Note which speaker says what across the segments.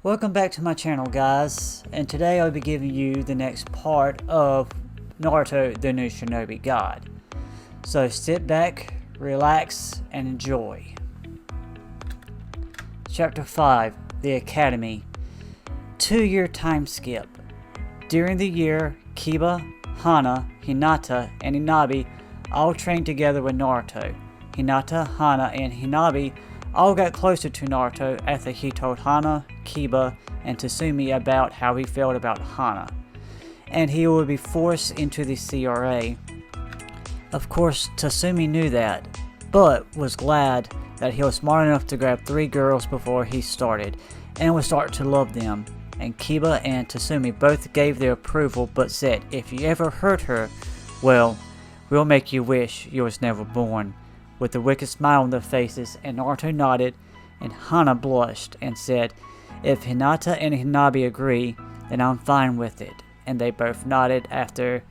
Speaker 1: Welcome back to my channel, guys, and today I'll be giving you the next part of Naruto the New Shinobi God. So sit back, relax, and enjoy. Chapter 5, The Academy. 2-year time skip. During the year, Kiba, Hana, Hinata, and Hinabi all trained together with Naruto. Hinata, Hana, and Hinabi all got closer to Naruto after he told Hana, Kiba, and Tatsumi about how he felt about Hana, and he would be forced into the CRA. Of course, Tatsumi knew that, but was glad that he was smart enough to grab 3 girls before he started, and would start to love them. And Kiba and Tatsumi both gave their approval, but said, if you ever hurt her, well, we'll make you wish you was never born. With a wicked smile on their faces, and Naruto nodded, and Hana blushed and said, if Hinata and Hinabi agree, then I'm fine with it. And they both nodded. After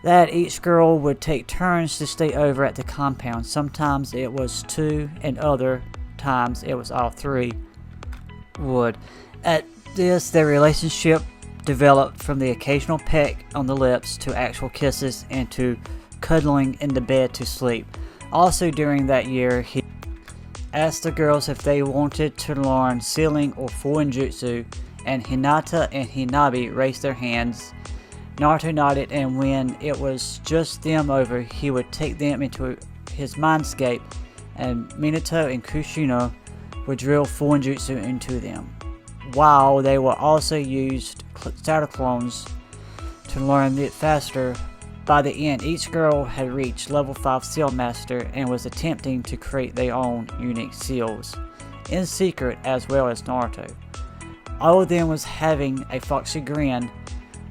Speaker 1: that, each girl would take turns to stay over at the compound. Sometimes it was 2, and other times it was all 3 would. At this, their relationship developed from the occasional peck on the lips to actual kisses and to cuddling in the bed to sleep. Also during that year, he asked the girls if they wanted to learn sealing or foreign jutsu, and Hinata and Hinabi raised their hands. Naruto nodded, and when it was just them over, he would take them into his mindscape, and Minato and Kushina would drill foreign jutsu into them. While they were also used shadow clones to learn it faster. By the end, each girl had reached level 5 seal master and was attempting to create their own unique seals, in secret as well as Naruto. All of them was having a foxy grin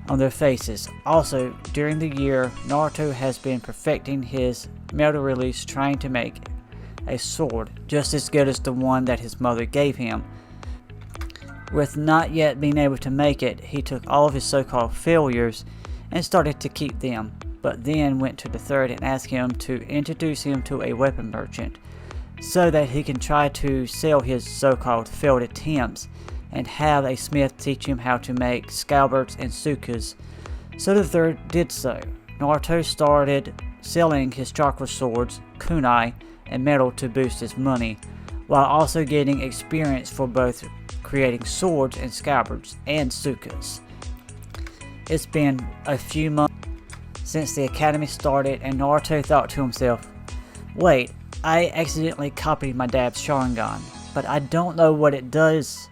Speaker 1: on their faces. Also, during the year, Naruto has been perfecting his metal release, trying to make a sword just as good as the one that his mother gave him. With not yet being able to make it, he took all of his so-called failures and started to keep them, but then went to the third and asked him to introduce him to a weapon merchant so that he can try to sell his so-called failed attempts, and have a smith teach him how to make scalbards and sukas. So the third did so. Naruto started selling his chakra swords, kunai, and metal to boost his money, while also getting experience for both creating swords and scalbards and sukas. It's been a few months since the academy started, and Naruto thought to himself, wait, I accidentally copied my dad's Sharingan, but I don't know what it does.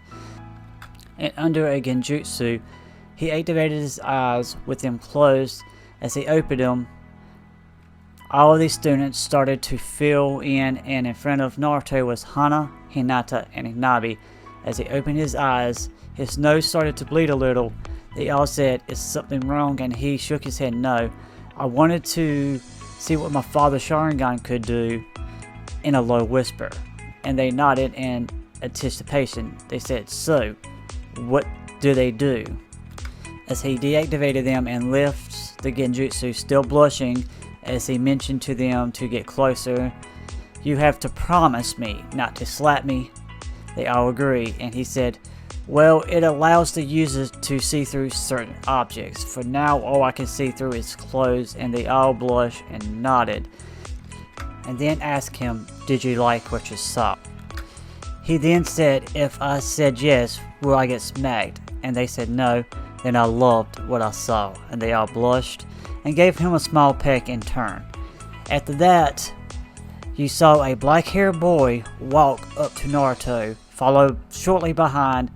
Speaker 1: And under a genjutsu, he activated his eyes with them closed. As he opened them, all of these students started to fill in, and in front of Naruto was Hana, Hinata, and Hinabi. As he opened his eyes, his nose started to bleed a little. They all said, is something wrong? And he shook his head, no. I wanted to see what my father's Sharingan could do, in a low whisper. And they nodded in anticipation. They said, so, what do they do? As he deactivated them and lifts the genjutsu, still blushing, as he mentioned to them to get closer, you have to promise me not to slap me. They all agreed, and he said, well, it allows the user to see through certain objects. For now, all I can see through is clothes, and they all blushed and nodded. And then asked him, did you like what you saw? He then said, if I said yes, will I get smacked? And they said no. Then I loved what I saw. And they all blushed and gave him a small peck in turn. After that, you saw a black-haired boy walk up to Naruto, followed shortly behind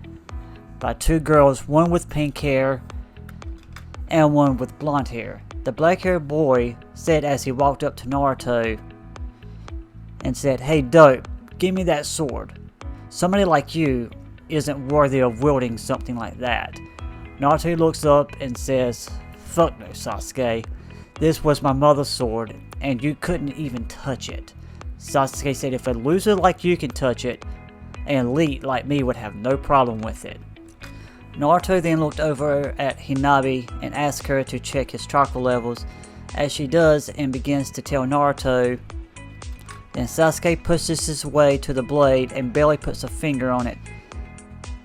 Speaker 1: by 2 girls, one with pink hair and one with blonde hair. The black-haired boy said as he walked up to Naruto and said, hey dope, give me that sword. Somebody like you isn't worthy of wielding something like that. Naruto looks up and says, fuck no, Sasuke. This was my mother's sword and you couldn't even touch it. Sasuke said, if a loser like you can touch it, an elite like me would have no problem with it. Naruto then looked over at Hinabi and asked her to check his chakra levels, as she does, and begins to tell Naruto. Then Sasuke pushes his way to the blade and barely puts a finger on it.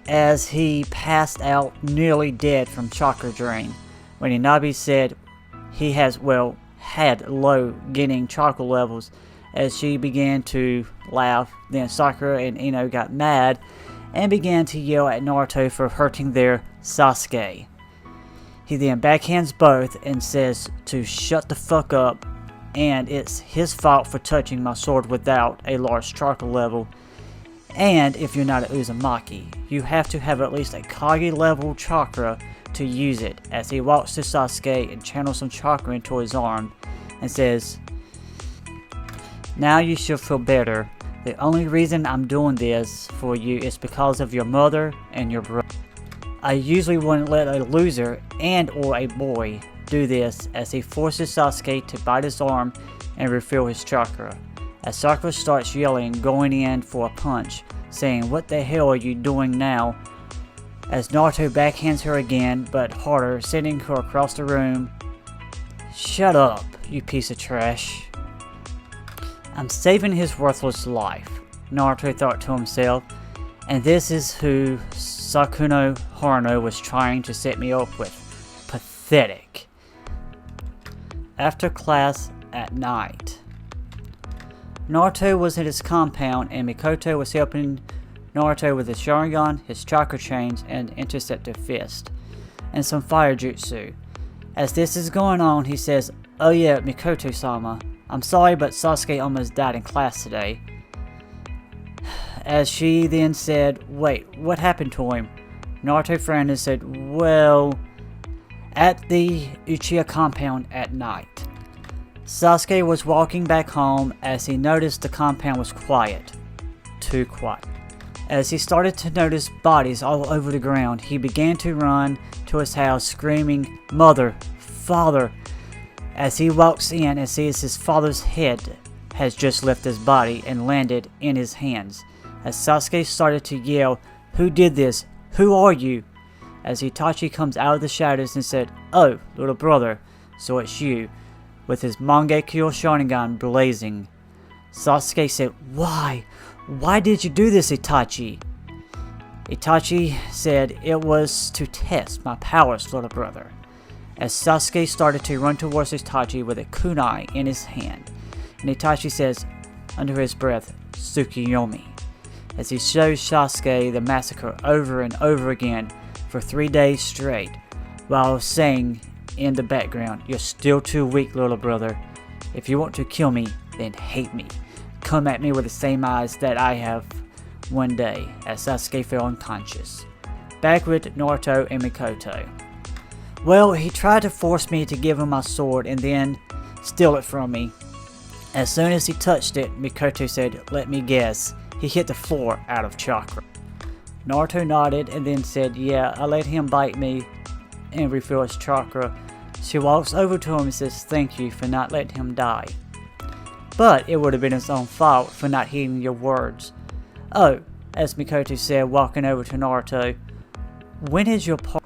Speaker 1: as he passed out nearly dead from chakra drain. When Hinabi said he had low getting chakra levels, as she began to laugh, then Sakura and Ino got mad and began to yell at Naruto for hurting their Sasuke. He then backhands both and says to shut the fuck up, and it's his fault for touching my sword without a large chakra level. And if you're not an Uzumaki, you have to have at least a Kage level chakra to use it, as he walks to Sasuke and channels some chakra into his arm and says, "Now you should feel better. The only reason I'm doing this for you is because of your mother and your brother. I usually wouldn't let a loser and or a boy do this," as he forces Sasuke to bite his arm and refill his chakra. As Sakura starts yelling, going in for a punch, saying, "What the hell are you doing now?" As Naruto backhands her again, but harder, sending her across the room. "Shut up, you piece of trash. I'm saving his worthless life," Naruto thought to himself, "and this is who Sakuno Haruno was trying to set me up with. Pathetic." After class at night, Naruto was at his compound and Mikoto was helping Naruto with his Sharingan, his chakra chains, and interceptor fist, and some fire jutsu. As this is going on, he says, "Oh yeah, Mikoto-sama, I'm sorry, but Sasuke almost died in class today." As she then said, "Wait, what happened to him?" Naruto frowned and said, "Well, at the Uchiha compound at night. Sasuke was walking back home as he noticed the compound was quiet. Too quiet. As he started to notice bodies all over the ground, he began to run to his house screaming, 'Mother! Father!' As he walks in and sees his father's head has just left his body and landed in his hands. As Sasuke started to yell, 'Who did this? Who are you?' As Itachi comes out of the shadows and said, 'Oh, little brother, so it's you,' with his Mangekyo Sharingan blazing. Sasuke said, 'Why? Why did you do this, Itachi?' Itachi said, 'It was to test my powers, little brother.' As Sasuke started to run towards Itachi with a kunai in his hand, and Itachi says, under his breath, 'Tsukiyomi,' as he shows Sasuke the massacre over and over again for 3 days straight, while saying in the background, 'You're still too weak, little brother. If you want to kill me, then hate me. Come at me with the same eyes that I have one day,' as Sasuke fell unconscious. Back with Naruto and Mikoto. Well, he tried to force me to give him my sword and then steal it from me. As soon as he touched it, Mikoto said, 'Let me guess, he hit the floor out of chakra.' Naruto nodded and then said, 'Yeah, I let him bite me and refill his chakra.' She walks over to him and says, 'Thank you for not letting him die. But it would have been his own fault for not heeding your words.' 'Oh,' as Mikoto said, walking over to Naruto, 'when is your party?'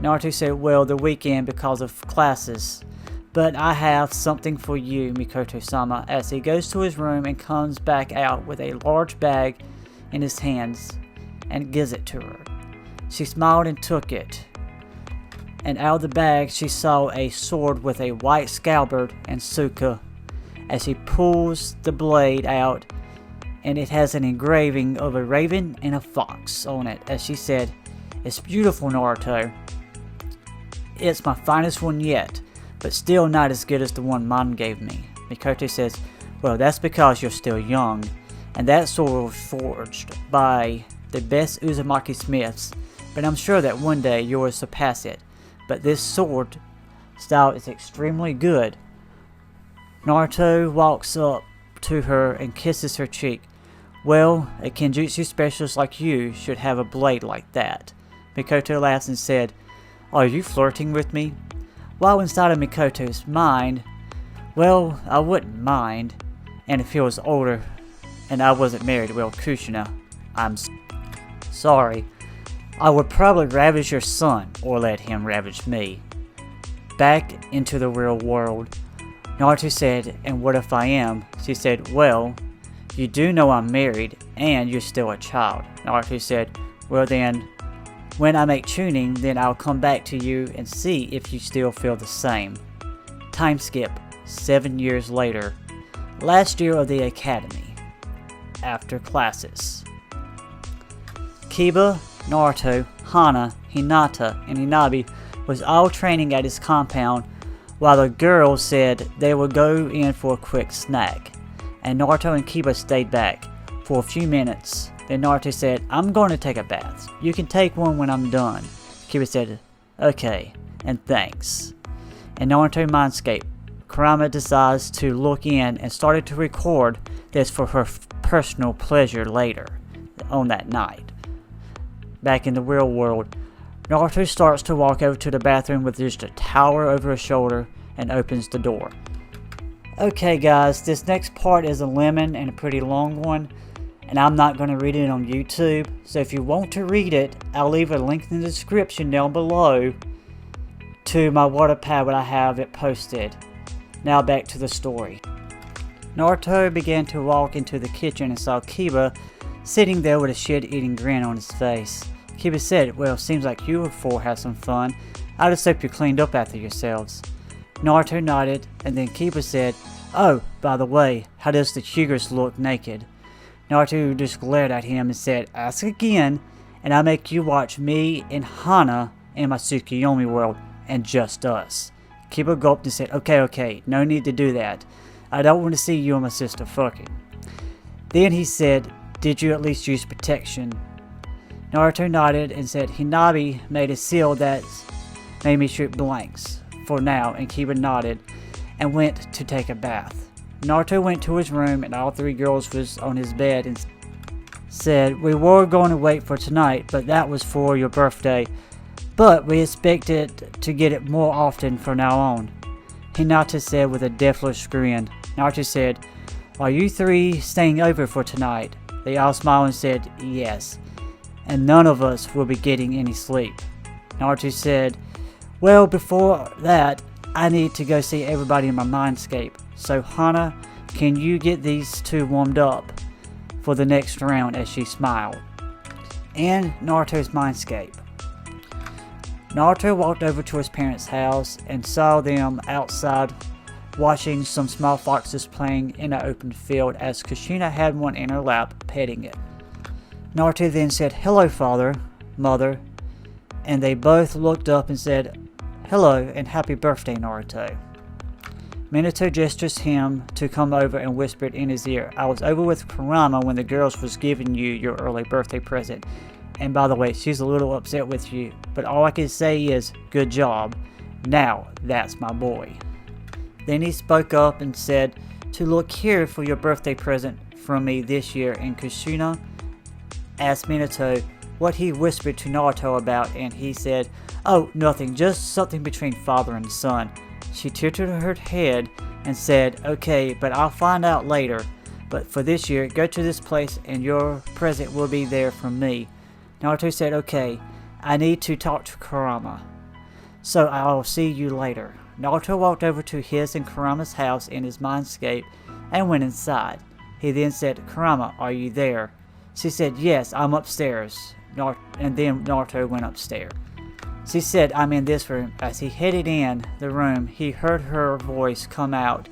Speaker 1: Naruto said, 'Well, the weekend because of classes. But I have something for you, Mikoto-sama,' as he goes to his room and comes back out with a large bag in his hands and gives it to her. She smiled and took it. And out of the bag she saw a sword with a white scabbard and tsuka. As he pulls the blade out, and it has an engraving of a raven and a fox on it, as she said, 'It's beautiful, Naruto. It's my finest one yet, but still not as good as the one Mom gave me.' Mikoto says, 'Well, that's because you're still young, and that sword was forged by the best Uzumaki smiths, but I'm sure that one day you will surpass it. But this sword style is extremely good.' Naruto walks up to her and kisses her cheek. 'Well, a Kenjutsu specialist like you should have a blade like that.' Mikoto laughs and said, 'Are you flirting with me?' While inside of Mikoto's mind, well, I wouldn't mind, and if he was older and I wasn't married, well, Kushina, I'm sorry. I would probably ravage your son, or let him ravage me.' Back into the real world, Naruto said, 'And what if I am?' She said, 'Well, you do know I'm married, and you're still a child.' Naruto said, Well then, when I make tuning, then I'll come back to you and see if you still feel the same. Time skip, 7 years later. Last year of the academy. After classes. Kiba, Naruto, Hana, Hinata, and Hinabi was all training at his compound while the girls said they would go in for a quick snack. And Naruto and Kiba stayed back for a few minutes. Then Naruto said, "I'm going to take a bath. You can take one when I'm done." Kiba said, "Okay, and thanks." In Naruto Mindscape, Kurama decides to look in and started to record this for her personal pleasure later on that night. Back in the real world, Naruto starts to walk over to the bathroom with just a towel over his shoulder and opens the door. Okay guys, this next part is a lemon and a pretty long one, and I'm not going to read it on YouTube, so if you want to read it, I'll leave a link in the description down below to my Wattpad where I have it posted. Now back to the story. Naruto began to walk into the kitchen and saw Kiba sitting there with a shit-eating grin on his face. Kiba said, "Well, seems like you four have some fun. I just hope you cleaned up after yourselves." Naruto nodded, and then Kiba said, "Oh, by the way, how does the Hyugers look naked?" Naruto just glared at him and said, "Ask again, and I make you watch me and Hana in my Tsukuyomi world, and just us." Kiba gulped and said, Okay, no need to do that. I don't want to see you and my sister fucking." Then he said, "Did you at least use protection?" Naruto nodded and said, "Hinabi made a seal that made me shoot blanks for now," and Kiba nodded and went to take a bath. Naruto went to his room and all three girls was on his bed and said, "We were going to wait for tonight, but that was for your birthday. But we expected to get it more often from now on," Hinata said with a devilish grin. Naruto said, "Are you three staying over for tonight?" They all smiled and said, "Yes. And none of us will be getting any sleep." Naruto said, "Well, before that, I need to go see everybody in my mindscape. So Hana, can you get these two warmed up for the next round?" as she smiled. In Naruto's mindscape. Naruto walked over to his parents' house and saw them outside watching some small foxes playing in an open field as Kushina had one in her lap petting it. Naruto then said, "Hello, father, mother," and they both looked up and said, "Hello and happy birthday, Naruto." Minato gestures him to come over and whispered in his ear, "I was over with Kurama when the girls was giving you your early birthday present. And by the way, she's a little upset with you, but all I can say is, good job. Now, that's my boy." Then he spoke up and said, "To look here for your birthday present from me this year," and Kushina asked Minato what he whispered to Naruto about, and he said, "Oh, nothing, just something between father and son." She tilted her head and said, "Okay, but I'll find out later. But for this year, go to this place and your present will be there from me." Naruto said, "Okay, I need to talk to Kurama, so I'll see you later." Naruto walked over to his and Kurama's house in his mindscape and went inside. He then said, "Kurama, are you there?" She said, "Yes, I'm upstairs." And then Naruto went upstairs. She said, "I'm in this room." As he headed in the room, he heard her voice come out.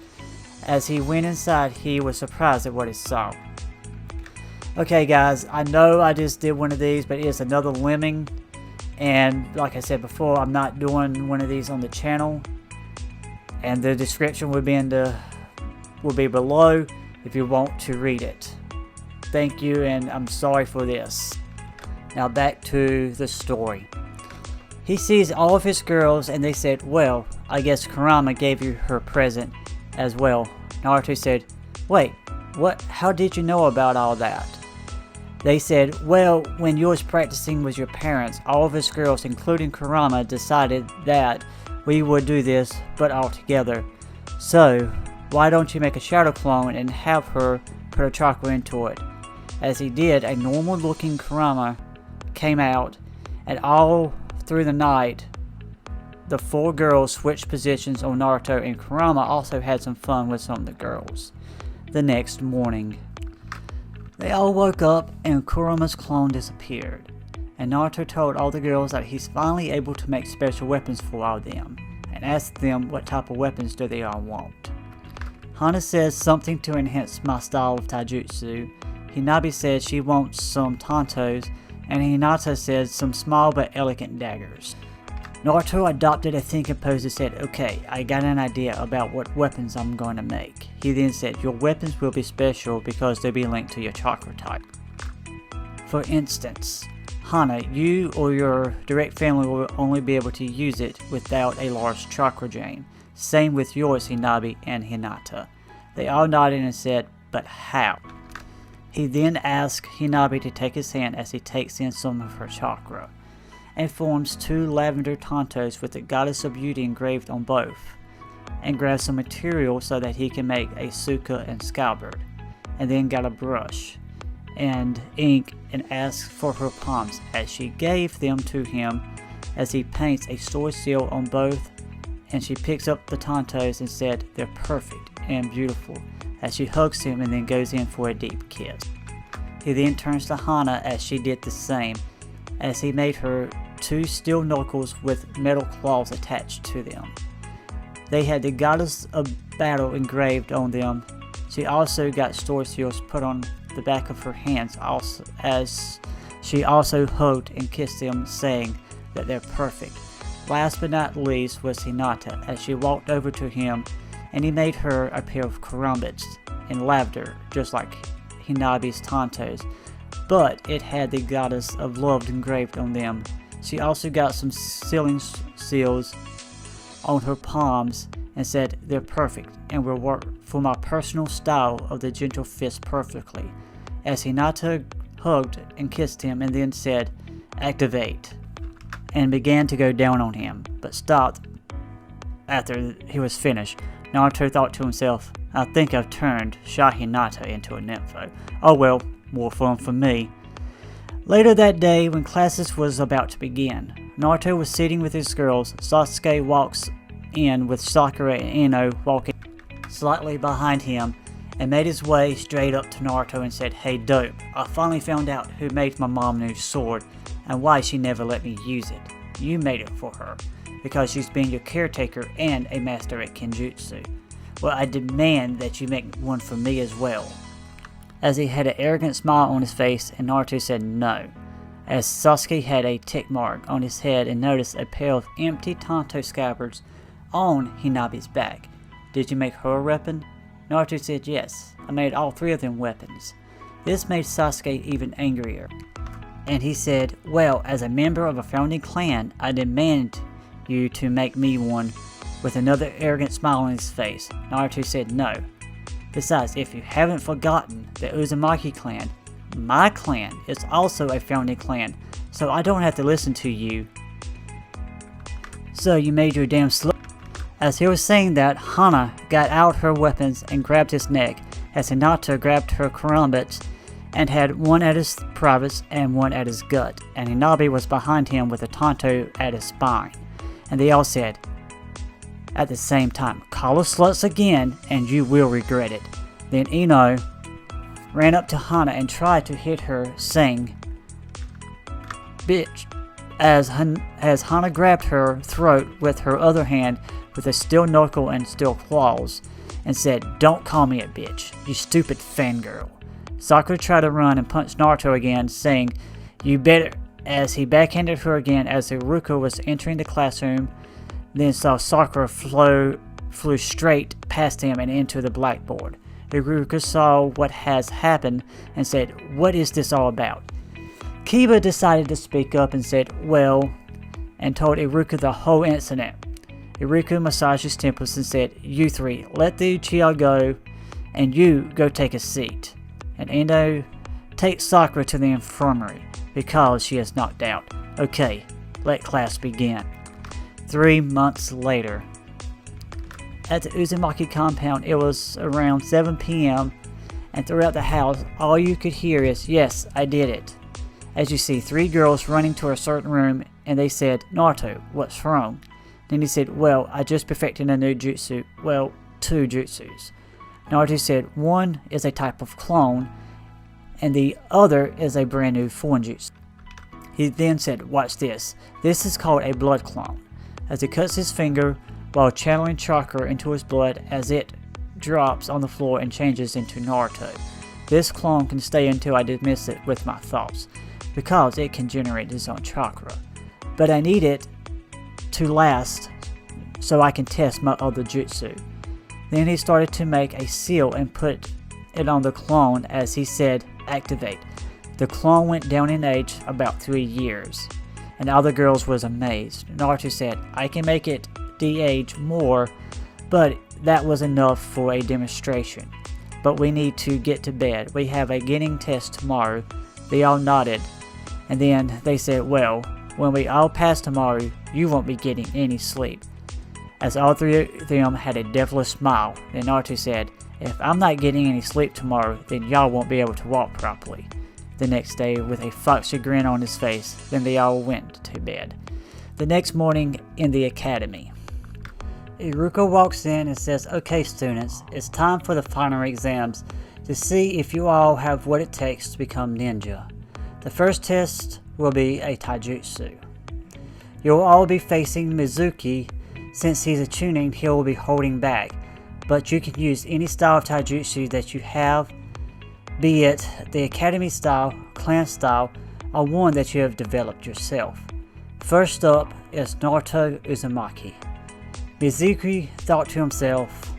Speaker 1: As he went inside, he was surprised at what he saw. Okay guys, I know I just did one of these, but it's another lemming, and like I said before, I'm not doing one of these on the channel, and the description will be below if you want to read it. Thank you, and I'm sorry for this. Now back to the story. He sees all of his girls and they said, "Well, I guess Kurama gave you her present as well." Naruto said, "Wait, what? How did you know about all that?" They said, "Well, when you was practicing with your parents, all of us girls, including Kurama, decided that we would do this, but all together. So, why don't you make a shadow clone and have her put a chakra into it?" As he did, a normal looking Kurama came out, and all through the night, the four girls switched positions on Naruto, and Kurama also had some fun with some of the girls. The next morning, they all woke up and Kurama's clone disappeared. and Naruto told all the girls that he's finally able to make special weapons for all of them, and asked them what type of weapons do they all want. Hana says something to enhance my style of taijutsu, Hinabi says she wants some tantos, and Hinata says some small but elegant daggers. Naruto adopted a thinking pose and said, okay, I got an idea about what weapons I'm going to make. He then said, your weapons will be special because they'll be linked to your chakra type. For instance, Hana, you or your direct family will only be able to use it without a large chakra drain. Same with yours, Hinabi and Hinata. They all nodded and said, but how? He then asked Hinabi to take his hand as he takes in some of her chakra, and forms 2 lavender tantos with the goddess of beauty engraved on both, and grabs some material so that he can make a suka and scabbard, and then got a brush and ink and asked for her palms as she gave them to him as he paints a sword seal on both, and she picks up the tantos and said they're perfect and beautiful as she hugs him and then goes in for a deep kiss. He then turns to Hana as she did the same, as he made her 2 steel knuckles with metal claws attached to them. They had the goddess of battle engraved on them. She also got sword seals put on the back of her hands, also, as she also hugged and kissed them, saying that they're perfect. Last but not least was Hinata, as she walked over to him and he made her a pair of karambits in lavender, just like Hinabi's tantos, but it had the goddess of love engraved on them. She also got some sealing seals on her palms and said they're perfect and will work for my personal style of the gentle fist perfectly, as Hinata hugged and kissed him and then said, activate, and began to go down on him, but stopped after he was finished. Naruto thought to himself, I think I've turned Shy Hinata into a nympho. Oh well, more fun for me. Later that day, when classes was about to begin, Naruto was sitting with his girls. Sasuke walks in with Sakura and Ino walking slightly behind him and made his way straight up to Naruto and said, hey dope, I finally found out who made my mom new sword and why she never let me use it. You made it for her, because she's been your caretaker and a master at Kenjutsu. Well, I demand that you make one for me as well. As he had an arrogant smile on his face, and Naruto said no, as Sasuke had a tick mark on his head and noticed a pair of empty tanto scabbards on Hinabi's back. Did you make her a weapon? Naruto said yes, I made all 3 of them weapons. This made Sasuke even angrier, and he said, well, as a member of a founding clan, I demand you to make me one, with another arrogant smile on his face. Naruto said no. Besides, if you haven't forgotten, the Uzumaki clan, my clan, is also a founding clan, so I don't have to listen to you. So you made your damn slow. As he was saying that, Hana got out her weapons and grabbed his neck, as Hinata grabbed her karambits and had one at his privates and one at his gut, and Hinabi was behind him with a tanto at his spine. And they all said at the same time, call us sluts again and you will regret it. Then Ino ran up to Hana and tried to hit her, saying, bitch, as Hana grabbed her throat with her other hand with a steel knuckle and steel claws, and said, don't call me a bitch, you stupid fangirl. Sakura tried to run and punch Naruto again, saying, you better, as he backhanded her again as Iruka was entering the classroom, then saw Sakura flew straight past him and into the blackboard. Iruka saw what has happened and said, what is this all about? Kiba decided to speak up and said, well, and told Iruka the whole incident. Iruka massaged his temples and said, you 3, let the Uchiha go, and you go take a seat. And Endo takes Sakura to the infirmary, because she is knocked out. Okay, let class begin. 3 months later. At the Uzumaki compound, it was around 7 p.m. and throughout the house, all you could hear is, yes, I did it. As you see 3 girls running to a certain room, and they said, Naruto, what's wrong? Then he said, well, I just perfected a new jutsu. Well, 2 jutsus. Naruto said, one is a type of clone, and the other is a brand new foreign jutsu. He then said, watch this. This is called a blood clone. As he cuts his finger while channeling chakra into his blood as it drops on the floor and changes into Naruto. This clone can stay until I dismiss it with my thoughts, because it can generate its own chakra. But I need it to last so I can test my other jutsu. Then he started to make a seal and put it on the clone as he said, activate. The clone went down in age about 3 years, and all the girls was amazed. Naruto said, I can make it de-age more, but that was enough for a demonstration. But we need to get to bed. We have a getting test tomorrow. They all nodded, and then they said, well, when we all pass tomorrow, you won't be getting any sleep. As all three of them had a devilish smile, then Naruto said, if I'm not getting any sleep tomorrow, then y'all won't be able to walk properly. The next day, with a foxy grin on his face, then they all went to bed. The next morning in the academy, Iruka walks in and says, okay students, it's time for the final exams to see if you all have what it takes to become ninja. The first test will be a taijutsu. You'll all be facing Mizuki. Since he's a tuning, he will be holding back, but you can use any style of taijutsu that you have, be it the academy style, clan style, or one that you have developed yourself. First up is Naruto Uzumaki. Mizuki thought to himself,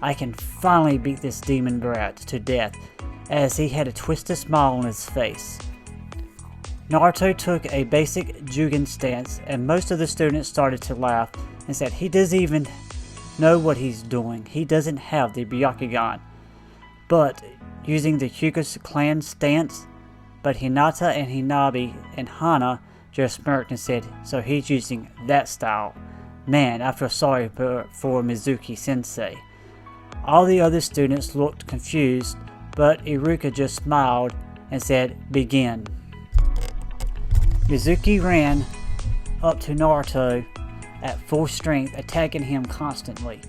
Speaker 1: I can finally beat this demon brat to death, as he had a twisted smile on his face. Naruto took a basic Jugen stance, and most of the students started to laugh and said he doesn't even know what he's doing. He doesn't have the Byakugan. But using the Hyuga clan stance, but Hinata and Hinabi and Hana just smirked and said, so he's using that style. Man, I feel sorry for Mizuki sensei. All the other students looked confused, but Iruka just smiled and said, begin. Mizuki ran up to Naruto at full strength, attacking him constantly.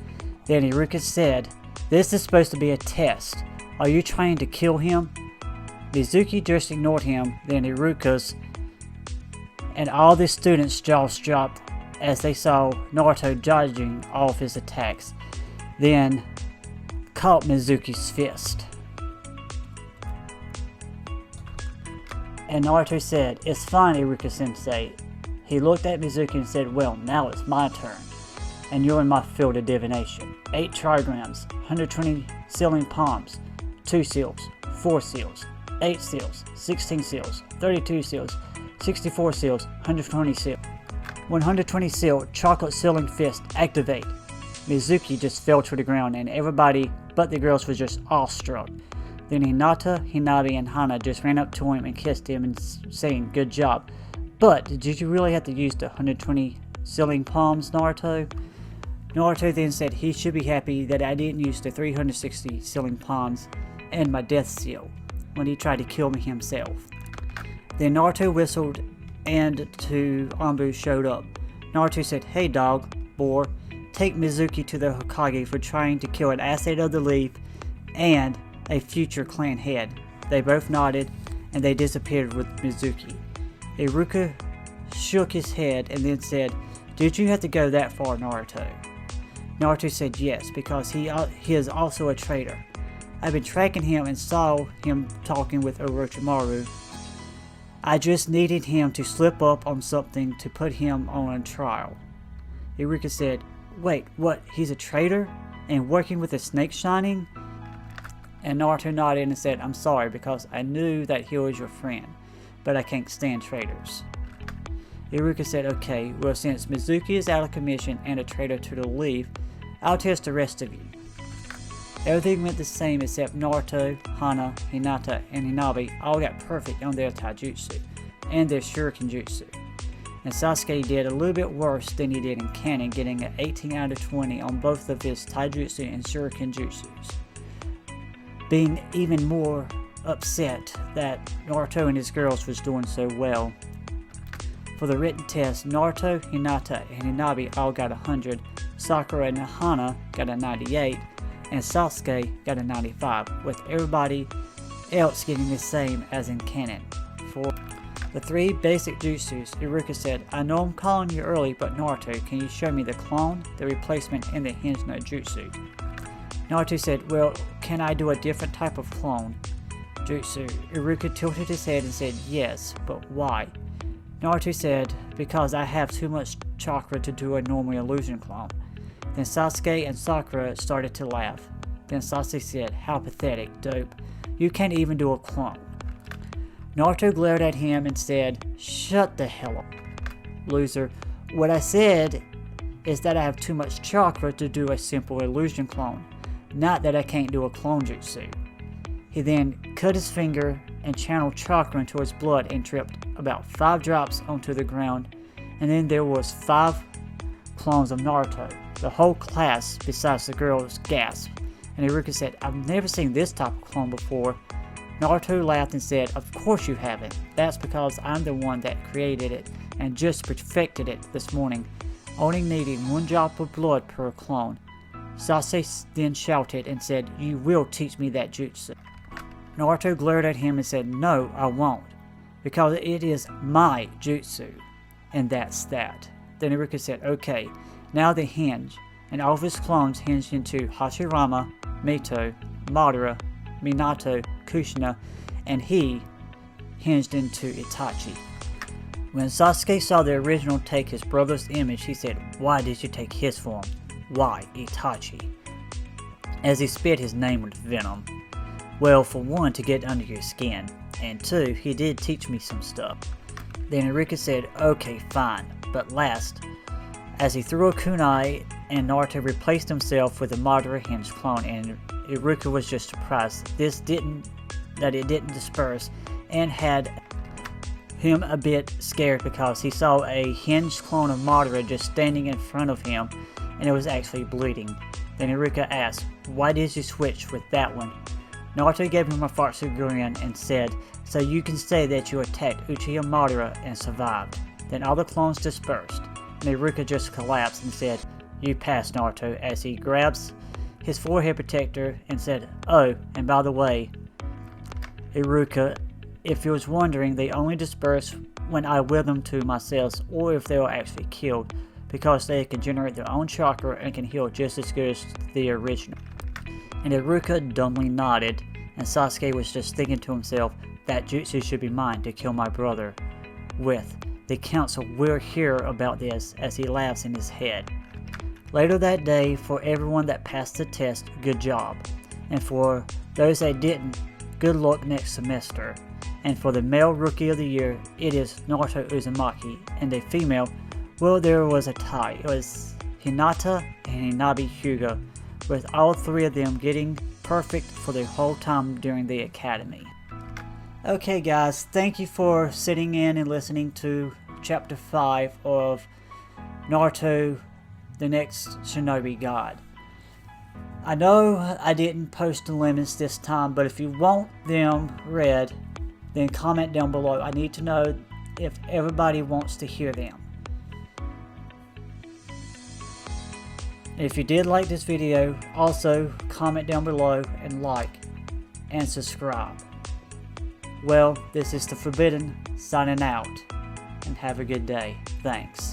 Speaker 1: Then Iruka said, this is supposed to be a test. Are you trying to kill him? Mizuki just ignored him, then Iruka's and all the students' jaws dropped as they saw Naruto dodging off his attacks, then caught Mizuki's fist. And Naruto said, it's fine, Iruka-sensei. He looked at Mizuki and said, well, now it's my turn, and you're in my field of divination. 8 trigrams, 120 sealing palms, 2 seals, 4 seals, 8 seals, 16 seals, 32 seals, 64 seals, 120 seals. 120 seal, chocolate sealing fist, activate. Mizuki just fell to the ground and everybody but the girls was just awestruck. Then Hinata, Hinabi, and Hana just ran up to him and kissed him and saying, good job. But did you really have to use the 120 sealing palms, Naruto? Naruto then said he should be happy that I didn't use the 360 sealing palms and my death seal when he tried to kill me himself. Then Naruto whistled and 2 Anbu showed up. Naruto said, hey dog, boar, take Mizuki to the Hokage for trying to kill an asset of the leaf and a future clan head. They both nodded and they disappeared with Mizuki. Iruka shook his head and then said, did you have to go that far, Naruto? Naruto said yes, because he is also a traitor. I've been tracking him and saw him talking with Orochimaru. I just needed him to slip up on something to put him on a trial. Iruka said, wait, what, he's a traitor? And working with a snake shining? And Naruto nodded and said, I'm sorry because I knew that he was your friend, but I can't stand traitors. Iruka said, okay, well since Mizuki is out of commission and a traitor to the leaf, I'll test the rest of you. Everything went the same except Naruto, Hana, Hinata, and Hinabi all got perfect on their taijutsu and their shuriken jutsu. And Sasuke did a little bit worse than he did in canon, getting an 18 out of 20 on both of his taijutsu and shuriken jutsus, being even more upset that Naruto and his girls was doing so well. For the written test, Naruto, Hinata, and Hinabi all got 100, Sakura and Hana got a 98, and Sasuke got a 95, with everybody else getting the same as in canon. The 3 basic jutsus, Iruka said, I know I'm calling you early, but Naruto, can you show me the clone, the replacement, and the hinge no jutsu? Naruto said, well, can I do a different type of clone jutsu? Iruka tilted his head and said, yes, but why? Naruto said, because I have too much chakra to do a normal illusion clone. Then Sasuke and Sakura started to laugh. Then Sasuke said, how pathetic, dope. You can't even do a clone. Naruto glared at him and said, shut the hell up, loser. What I said is that I have too much chakra to do a simple illusion clone, not that I can't do a clone jutsu. He then cut his finger and channeled chakra into his blood and dripped about 5 drops onto the ground, and then there was 5 clones of Naruto. The whole class, besides the girls, gasped, and Iruka said, I've never seen this type of clone before. Naruto laughed and said, of course you haven't. That's because I'm the one that created it and just perfected it this morning, only needing 1 drop of blood per clone. Sasuke then shouted and said, you will teach me that jutsu. Naruto glared at him and said, no, I won't, because it is my jutsu, and that's that. Then Iruka said, okay, now the hinge, and all of his clones hinged into Hashirama, Mito, Madara, Minato, Kushina, and he hinged into Itachi. When Sasuke saw the original take his brother's image, he said, why did you take his form? Why Itachi? As he spit his name with venom. Well, for one, to get under your skin, and 2, he did teach me some stuff. Then Iruka said, okay, fine, but last, as he threw a kunai, and Naruto replaced himself with a Madara hinge clone, and Iruka was just surprised that it didn't disperse, and had him a bit scared because he saw a hinged clone of Madara just standing in front of him, and it was actually bleeding. Then Iruka asked, why did you switch with that one? Naruto gave him a fartsu grin and said, so you can say that you attacked Uchiha Madara and survived. Then all the clones dispersed, and Iruka just collapsed and said, you passed, Naruto, as he grabs his forehead protector and said, oh, and by the way, Iruka, if you was wondering, they only disperse when I will them to my cells, or if they are actually killed, because they can generate their own chakra and can heal just as good as the original. And Iruka dumbly nodded, and Sasuke was just thinking to himself, that jutsu should be mine to kill my brother with. The council will hear about this, as he laughs in his head. Later that day, for everyone that passed the test, good job. And for those that didn't, good luck next semester. And for the male rookie of the year, it is Naruto Uzumaki. And the female, well, there was a tie. It was Hinata and Hinabi Hyuga, with all 3 of them getting perfect for the whole time during the academy. Okay guys, thank you for sitting in and listening to chapter 5 of Naruto, the next shinobi god. I know I didn't post the limits this time, but if you want them read, then comment down below. I need to know if everybody wants to hear them. If you did like this video, also comment down below and like and subscribe. Well, this is the Forbidden signing out, and have a good day. Thanks.